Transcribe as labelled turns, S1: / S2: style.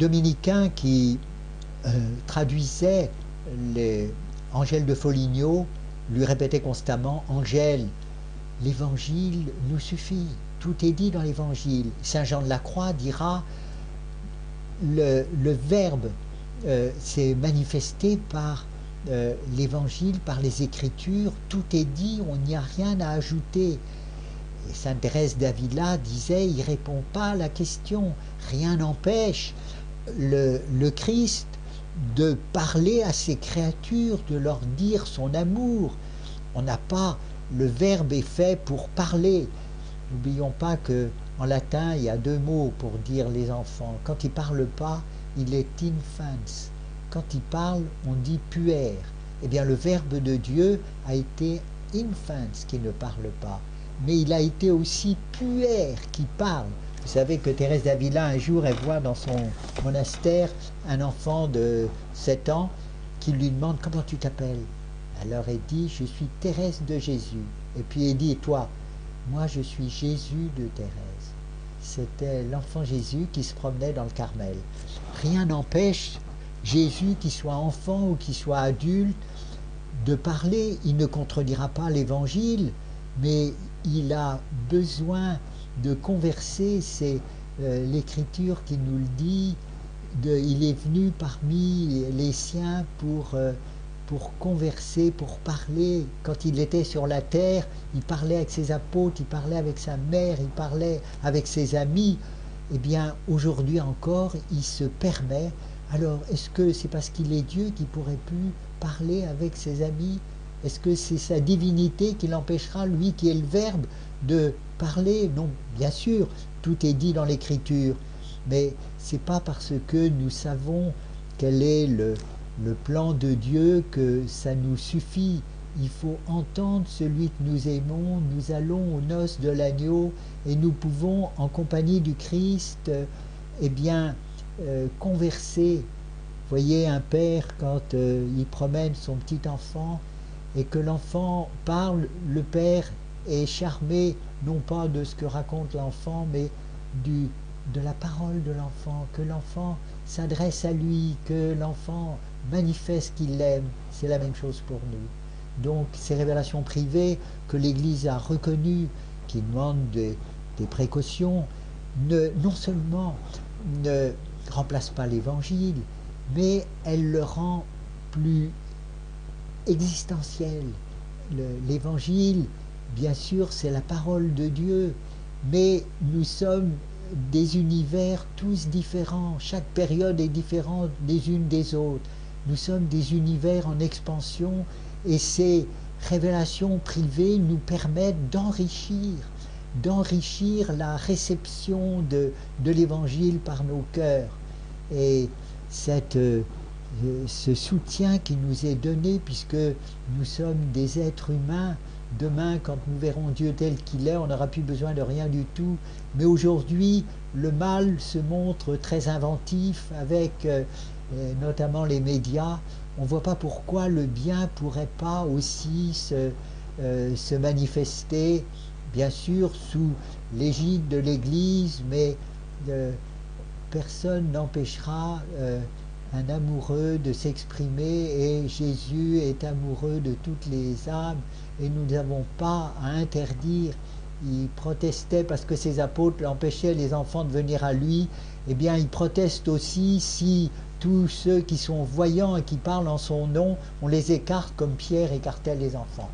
S1: dominicain qui traduisait Angèle de Foligno lui répétait constamment: Angèle, l'évangile nous suffit, tout est dit dans l'évangile. Saint Jean de la Croix dira: le Verbe s'est manifesté par l'évangile, par les Écritures, tout est dit, on n'y a rien à ajouter. Et Sainte Thérèse d'Avila disait: il ne répond pas à la question, rien n'empêche le Christ de parler à ses créatures, de leur dire son amour. On n'a pas, le Verbe est fait pour parler. N'oublions pas que en latin, il y a deux mots pour dire les enfants. Quand il ne parle pas, il est infans. Quand il parle, on dit puer. Eh bien, le Verbe de Dieu a été infans, qui ne parle pas. Mais il a été aussi puer, qui parle. Vous savez que Thérèse d'Avila, un jour, elle voit dans son monastère un enfant de 7 ans qui lui demande: comment tu t'appelles? Alors elle dit: je suis Thérèse de Jésus. Et puis elle dit: et toi? Moi, je suis Jésus de Thérèse. C'était l'enfant Jésus qui se promenait dans le Carmel. Rien n'empêche Jésus, qu'il soit enfant ou qu'il soit adulte, de parler. Il ne contredira pas l'Évangile, mais il a besoin de converser. C'est l'Écriture qui nous le dit. Il est venu parmi les siens pour converser, pour parler. Quand il était sur la terre, il parlait avec ses apôtres, il parlait avec sa mère, il parlait avec ses amis. Eh bien, aujourd'hui encore, il se permet. Alors, est-ce que c'est parce qu'il est Dieu qu'il pourrait plus parler avec ses amis? Est-ce que c'est sa divinité qui l'empêchera, lui qui est le Verbe, de parler? Non, bien sûr, tout est dit dans l'Écriture, mais c'est pas parce que nous savons quel est le plan de Dieu que ça nous suffit. Il faut entendre celui que nous aimons. Nous allons aux noces de l'agneau et nous pouvons, en compagnie du Christ, eh bien, converser. Vous voyez, un père, quand il promène son petit enfant et que l'enfant parle, le père est charmé, non pas de ce que raconte l'enfant, mais de la parole de l'enfant, que l'enfant s'adresse à lui, que l'enfant manifeste qu'il l'aime. C'est la même chose pour nous. Donc ces révélations privées que l'Église a reconnues, qui demandent des précautions, non seulement ne remplacent pas l'Évangile, mais elles le rendent plus existentiel. L'Évangile, bien sûr, c'est la parole de Dieu, mais nous sommes des univers tous différents. Chaque période est différente des unes des autres. Nous sommes des univers en expansion et ces révélations privées nous permettent d'enrichir la réception de l'Évangile par nos cœurs. Et ce soutien qui nous est donné, puisque nous sommes des êtres humains, demain, quand nous verrons Dieu tel qu'il est, on n'aura plus besoin de rien du tout. Mais aujourd'hui, le mal se montre très inventif avec notamment les médias. On ne voit pas pourquoi le bien ne pourrait pas aussi se manifester, bien sûr, sous l'égide de l'Église, mais personne n'empêchera un amoureux de s'exprimer, et Jésus est amoureux de toutes les âmes, et nous n'avons pas à interdire. Il protestait parce que ses apôtres empêchaient les enfants de venir à lui. Eh bien, il proteste aussi si tous ceux qui sont voyants et qui parlent en son nom, on les écarte comme Pierre écartait les enfants.